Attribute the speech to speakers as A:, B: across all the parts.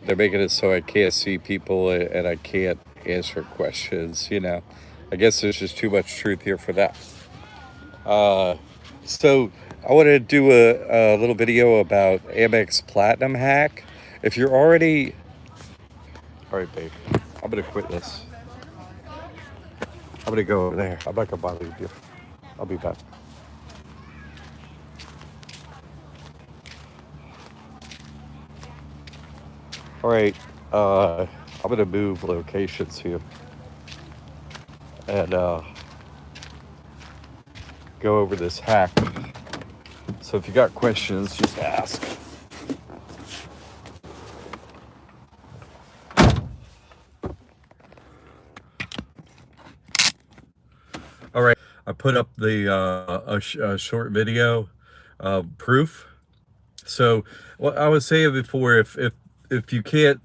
A: they're making it so I can't see people and I can't answer questions. I guess there's just too much truth here for that. Uh, so I want to do a little video about Amex Platinum hack. If you're already, all right, babe, I'm gonna quit this. I'm gonna go over there. I'm not gonna bother you. I'll be back. All right, I'm gonna move locations here and go over this hack. So if you got questions, just ask. All right, I put up the a short video proof. So what I was saying before, if you can't,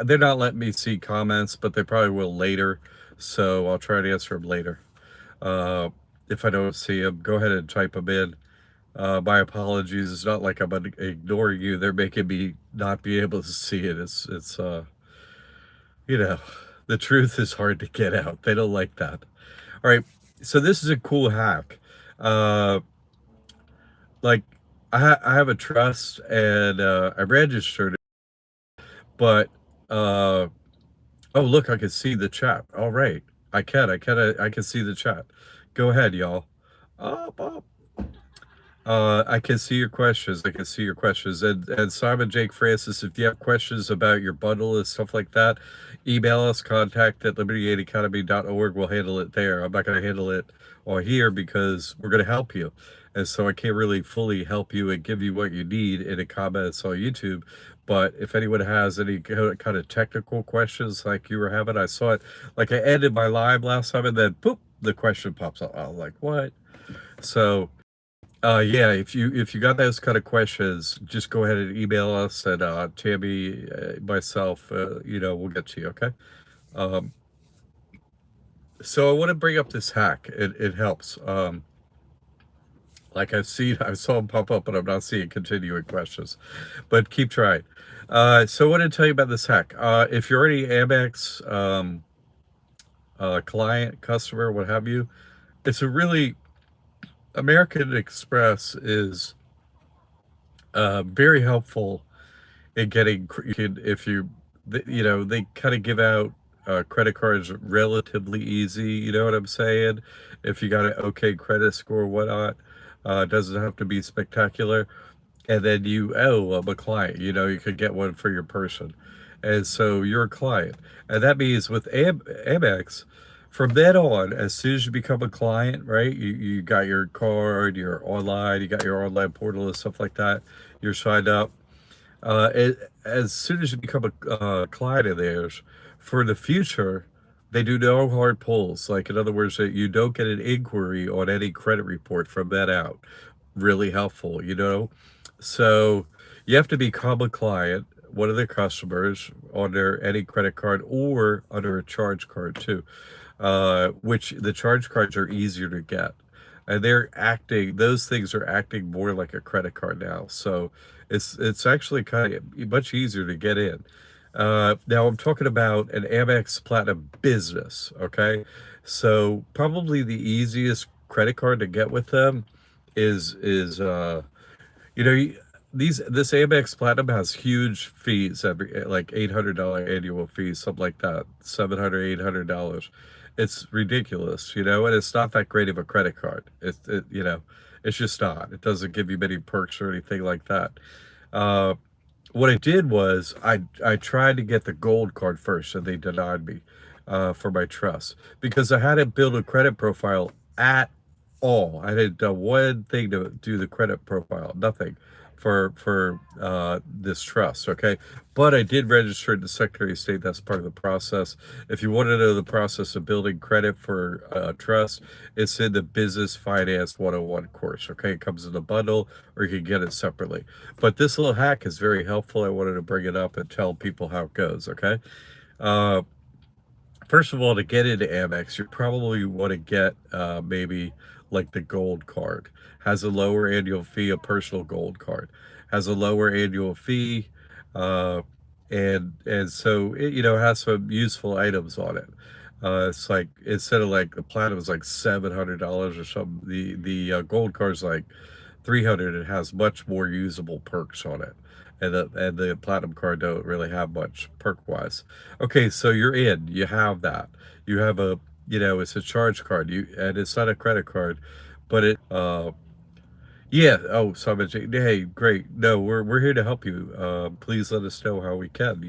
A: they're not letting me see comments, but they probably will later. So I'll try to answer them later. Uh, if I don't see them, go ahead and type them in. My apologies. It's not like I'm ignoring you. They're making me not be able to see it. It's you know, the truth is hard to get out. They don't like that. All right. So this is a cool hack. Uh, like I have a trust and I registered it, but oh look, I can see the chat. All right. I can see the chat. Go ahead, y'all. Up. I can see your questions. I can see your questions. And Simon Jake Francis, if you have questions about your bundle and stuff like that, email us, contact at liberty8academy.org. We'll handle it there. I'm not going to handle it on here because we're going to help you. And so I can't really fully help you and give you what you need in the comments on YouTube. But if anyone has any kind of technical questions like you were having, I saw it, like I ended my live last time and then poop, the question pops up. I'm like, what? So yeah, if you got those kind of questions, just go ahead and email us and Tammy, myself, we'll get to you, okay? Um, so I want to bring up this hack. It helps. Like I saw them pop up, but I'm not seeing continuing questions. But keep trying. So I want to tell you about this hack. If you're already Amex client, customer, what have you, it's a really American Express is very helpful in getting if they kind of give out credit cards relatively easy, you know what I'm saying, if you got an okay credit score or whatnot. It doesn't have to be spectacular, and then I'm a client, you could get one for your person, and so you're a client. And that means with Amex, from then on, as soon as you become a client, right, you got your card, you're online, you got your online portal and stuff like that, you're signed up. As soon as you become a client of theirs, for the future, they do no hard pulls. Like, in other words, that you don't get an inquiry on any credit report from that out. Really helpful. So you have to become a client, one of their customers, on their any credit card or under a charge card too, which the charge cards are easier to get. And those things are acting more like a credit card now. So it's actually kind of much easier to get in. Now I'm talking about an Amex Platinum Business, okay? So probably the easiest credit card to get with them is you know you- this Amex Platinum has huge fees, every like $800 annual fees, something like that, 700, $800. It's ridiculous, and it's not that great of a credit card. It's just not. It doesn't give you many perks or anything like that. Uh, what I did was I tried to get the gold card first, and they denied me for my trust because I hadn't built a credit profile at all. I hadn't done one thing to do the credit profile, nothing for this trust. Okay, but I did register at the Secretary of State. That's part of the process. If you want to know the process of building credit for trust, it's in the Business Finance 101 course. Okay, it comes in a bundle, or you can get it separately. But this little hack is very helpful. I wanted to bring it up and tell people how it goes. Okay. Uh, First of all, to get into Amex, you probably want to get maybe like the gold card. Has a lower annual fee. A personal gold card has a lower annual fee. Uh, and so it, has some useful items on it. It's like instead of like the platinum is like $700 or something, the gold card's like 300. It has much more usable perks on it, and the platinum card don't really have much perk wise. Okay, so you're in. You have that. You have a it's a charge card. And it's not a credit card, but yeah. Oh, so much. Hey, great. No, we're here to help you. Please let us know how we can.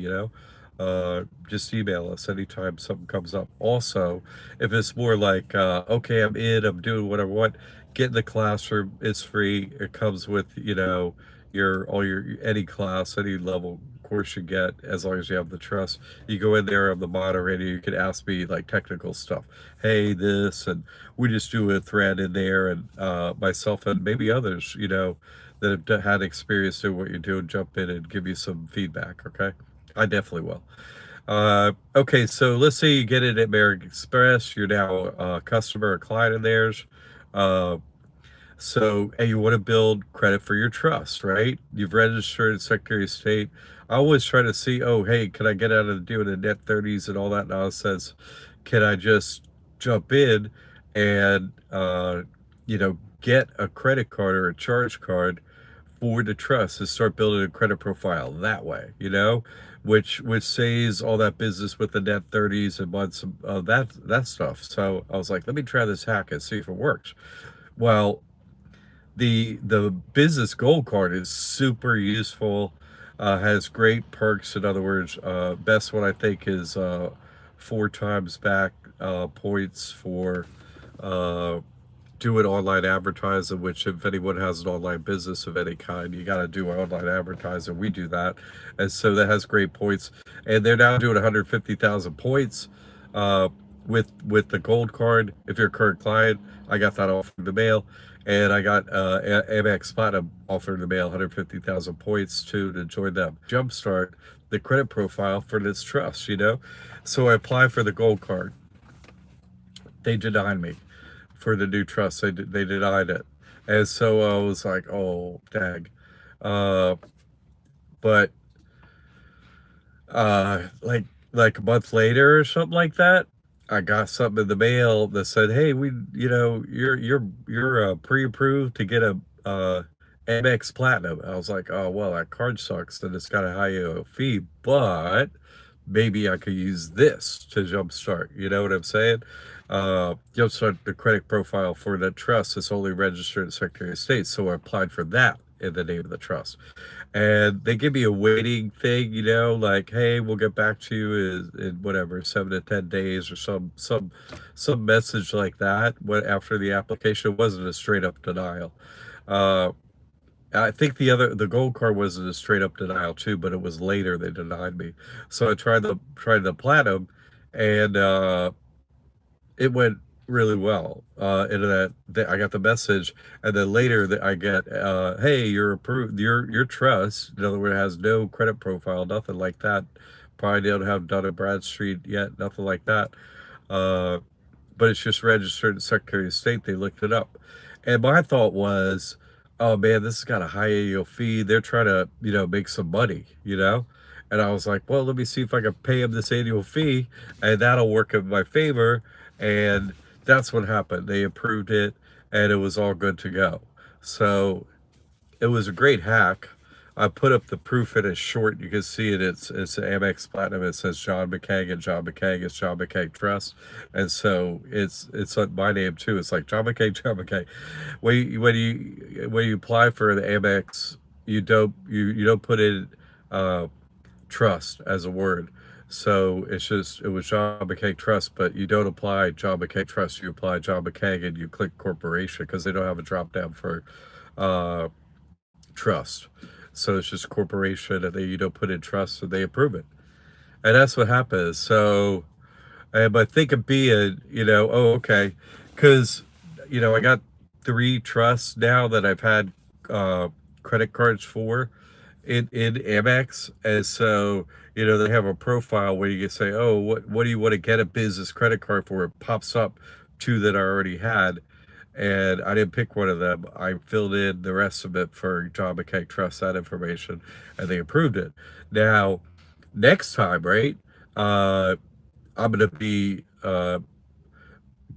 A: Just email us anytime something comes up. Also, if it's more like, okay, I'm in, I'm doing what I want. Get in the classroom. It's free. It comes with your all your any class, any level course you get, as long as you have the trust. You go in there. I'm the moderator. You can ask me like technical stuff. Hey, this and we just do a thread in there, and myself and maybe others, that have had experience doing what you're doing, jump in and give you some feedback. Okay, I definitely will. Okay, so let's say you get it at American Express. You're now a customer or client of theirs. Uh, and you want to build credit for your trust, right? You've registered at Secretary of State. I always try to see, oh, hey, can I get out of doing the net 30s and all that nonsense? Can I just jump in and, get a credit card or a charge card for the trust and start building a credit profile that way, which saves all that business with the net 30s and months of that stuff. So I was like, let me try this hack and see if it works. Well, the business gold card is super useful, has great perks. In other words, best one I think is 4 times back points for uh, doing online advertising, which if anyone has an online business of any kind, you got to do online advertising. We do that. And so that has great points. And they're now doing 150,000 points uh, with the gold card. If you're a current client, I got that offer in the mail. And I got Amex Platinum offer in the mail, 150,000 points to join them. Jumpstart the credit profile for this trust. So I applied for the gold card. They denied me for the new trust. They denied it, and so I was like, oh dang. Uh, but like a month later or something like that, I got something in the mail that said, hey, you're pre-approved to get a Amex Platinum. I was like, oh well, that card sucks and it's got a high fee, but maybe I could use this to jumpstart. You know what I'm saying? Jumpstart the credit profile for the trust. It's only registered at Secretary of State, so I applied for that in the name of the trust. And they give me a waiting thing, like, hey, we'll get back to you in whatever 7 to 10 days or some message like that. What after the application wasn't a straight up denial. Uh, I think the gold card wasn't a straight up denial too, but it was later they denied me. So I tried the platinum, and it went really well. And that I got the message, and then later that I get, hey, you're approved. Your trust, in other words, has no credit profile, nothing like that. Probably don't have Dun& Bradstreet yet, nothing like that. Uh, but it's just registered at Secretary of State. They looked it up. And my thought was, oh man, this has got a high annual fee. They're trying to, make some money. And I was like, well, let me see if I can pay them this annual fee and that'll work in my favor. And that's what happened. They approved it and it was all good to go. So it was a great hack. I put up the proof in a short. You can see it. It's Amex Platinum. It says John McCaig, and John McCaig is John McCaig Trust, and so it's like my name too. It's like John McCaig, John McCaig. When you apply for the Amex, you don't put in trust as a word. So it was John McCaig Trust, but you don't apply John McCaig Trust. You apply John McCaig and you click corporation because they don't have a drop down for uh, trust. So it's just corporation, and then you don't put in trust, and they approve it, and that's what happens. So, but think of being, oh okay, because I got 3 trusts now that I've had credit cards for in Amex, and so they have a profile where you can say, oh, what do you want to get a business credit card for? It pops up 2 that I already had, and I didn't pick one of them. I filled in the rest of it for John McCaig Trust, that information, and they approved it. Now, next time, right? Uh, I'm gonna be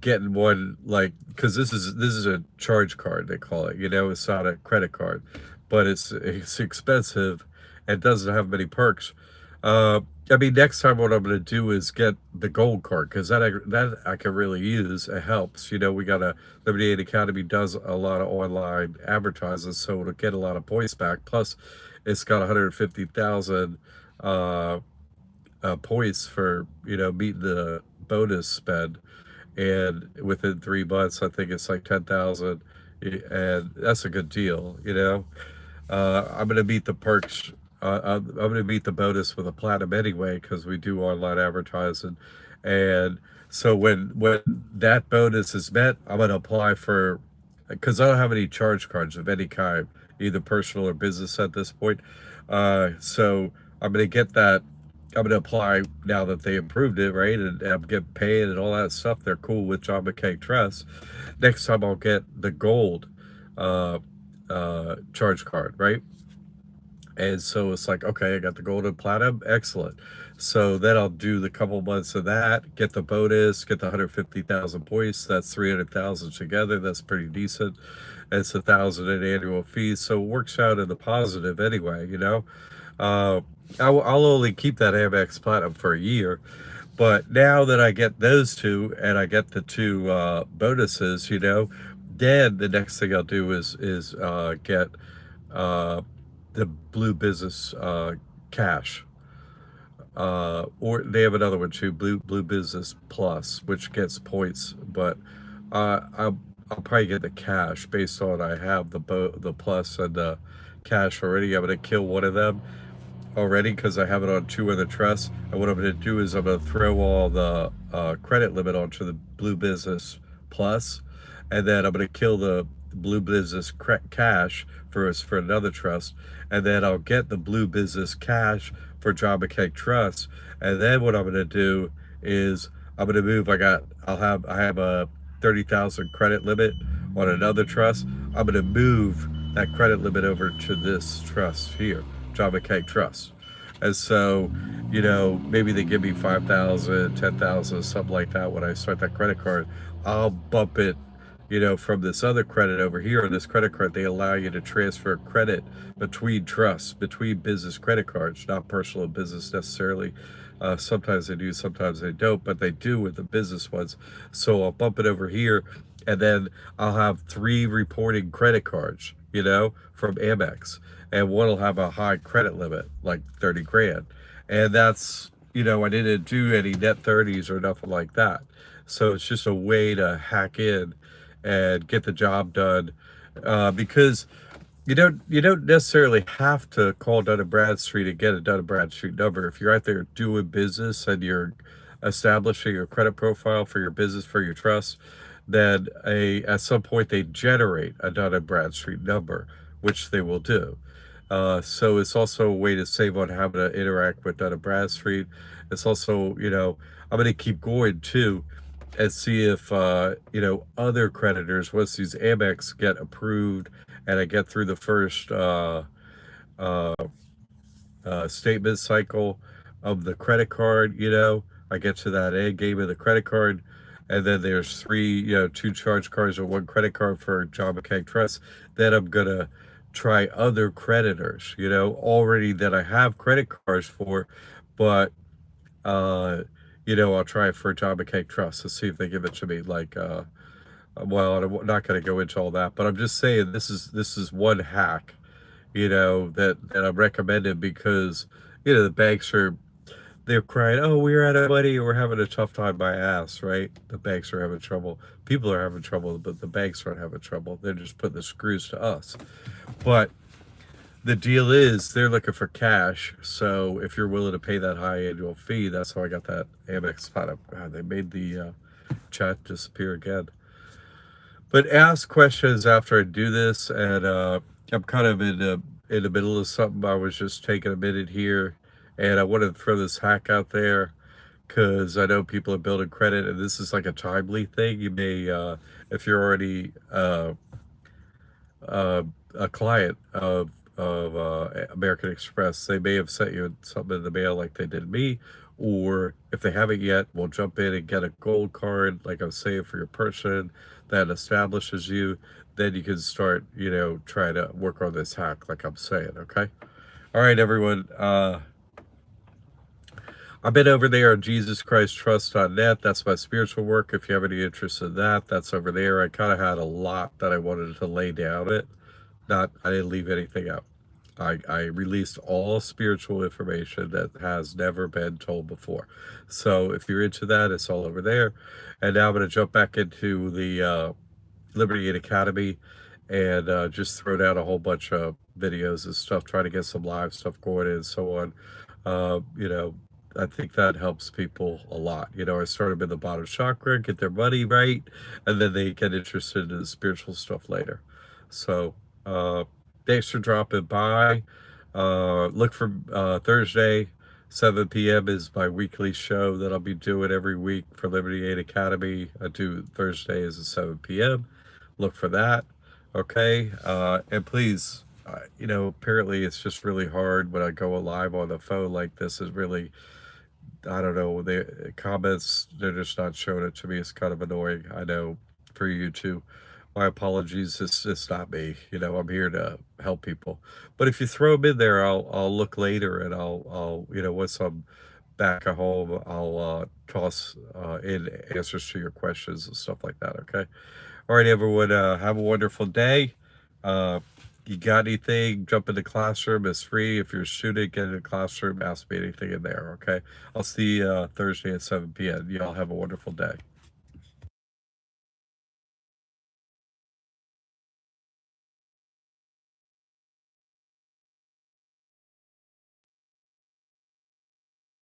A: getting one like because this is a charge card they call it. You know, it's not a credit card, but it's expensive and doesn't have many perks. Uh, I mean, next time what I'm gonna do is get the gold card because that I can really use. It helps. You know, we got a Liberty Aid Academy does a lot of online advertising, so it'll get a lot of points back. Plus, it's got 150,000 uh, points for meeting the bonus spend, and within 3 months, I think it's like 10,000, and that's a good deal. I'm gonna meet the perks. I'm gonna meet the bonus with a platinum anyway because we do online advertising, and so when that bonus is met, I'm gonna apply for because I don't have any charge cards of any kind, either personal or business at this point. So I'm gonna get that. I'm gonna apply now that they approved it, right? And I'm getting paid and all that stuff. They're cool with John McKay Trust. Next time I'll get the gold uh, charge card, right? And so it's like, okay, I got the gold and platinum, excellent. So then I'll do the couple months of that, get the bonus, get the 150,000 points. That's 300,000 together. That's pretty decent. It's 1,000 in annual fees, so it works out in the positive anyway. Uh, I'll only keep that Amex Platinum for a year, but now that I get those two and I get the two bonuses, then the next thing I'll do is get uh, the Blue Business Cash, or they have another one too, Blue Business Plus, which gets points, but I'll probably get the cash based on I have the plus and the cash already. I'm gonna kill one of them already because I have it on two other trusts. And what I'm going to do is I'm going to throw all the credit limit onto the Blue Business Plus, and then I'm going to kill the Blue Business Cash for another trust, and then I'll get the Blue Business Cash for John McKay Trust, and then what I'm going to do is I'm going to move. I have a 30,000 credit limit on another trust. I'm going to move that credit limit over to this trust here, John McKay Trust. And so, maybe they give me 5,000, 10,000, something like that when I start that credit card. I'll bump it, from this other credit over here. On this credit card, they allow you to transfer credit between trusts, between business credit cards, not personal and business necessarily. Sometimes they do, sometimes they don't, but they do with the business ones. So I'll bump it over here, and then I'll have three reporting credit cards, from Amex, and one will have a high credit limit, like 30 grand. And I didn't do any net 30s or nothing like that. So it's just a way to hack in and get the job done, because you don't necessarily have to call Dun& and Bradstreet and get a Dun& and Bradstreet number. If you're out there doing business and you're establishing a credit profile for your business, for your trust, then at some point they generate a Dun& and Bradstreet number, which they will do. So it's also a way to save on having to interact with Dun& and Bradstreet. It's also, I'm going to keep going too and see if other creditors, once these Amex get approved and I get through the first uh, statement cycle of the credit card. I get to that end game of the credit card, and then there's three, two charge cards or one credit card for John McKay Trust. Then I'm gonna try other creditors, already that I have credit cards for, but I'll try it for John McKay Trust to see if they give it to me. Like, well, I'm not going to go into all that, but I'm just saying this is one hack, that I'm recommending because the banks they're crying, oh, we're out of money, we're having a tough time. My ass, right? The banks are having trouble. People are having trouble, but the banks aren't having trouble. They're just putting the screws to us. But the deal is they're looking for cash. So if you're willing to pay that high annual fee, that's how I got that Amex spot up. God, they made the chat disappear again. But ask questions after I do this, and I'm kind of in the middle of something. I was just taking a minute here, and I wanted to throw this hack out there because I know people are building credit, and this is like a timely thing. You may, if you're already uh, a client of American Express. They may have sent you something in the mail like they did me, or if they haven't yet, we'll jump in and get a gold card, like I was saying, for your person that establishes you. Then you can start, try to work on this hack, like I'm saying. Okay. All right, everyone. I've been over there on JesusChristTrust.net. That's my spiritual work. If you have any interest in that, that's over there. I kind of had a lot that I wanted to lay down it. Not, I didn't leave anything out. I released all spiritual information that has never been told before. So if you're into that, it's all over there. And now I'm going to jump back into the Liberty Aid Academy and just throw down a whole bunch of videos and stuff, trying to get some live stuff going and so on. Uh, you know, I think that helps people a lot. I start them in the bottom chakra, get their money right, and then they get interested in the spiritual stuff later. So, thanks for dropping by. Look for Thursday, 7 p.m. is my weekly show that I'll be doing every week for Liberty Aid Academy. I do Thursdays at 7 p.m. Look for that. Okay. And please, apparently it's just really hard when I go live on the phone like this. Is really, I don't know, the comments, they're just not showing it to me. It's kind of annoying. I know for you too. My apologies. It's not me. I'm here to help people. But if you throw them in there, I'll look later and I'll once I'm back at home, I'll toss in answers to your questions and stuff like that. Okay. All right, everyone. Have a wonderful day. Uh, you got anything? Jump in the classroom. It's free. If you're a student, get in the classroom. Ask me anything in there. Okay. I'll see you Thursday at 7 p.m. Y'all have a wonderful day.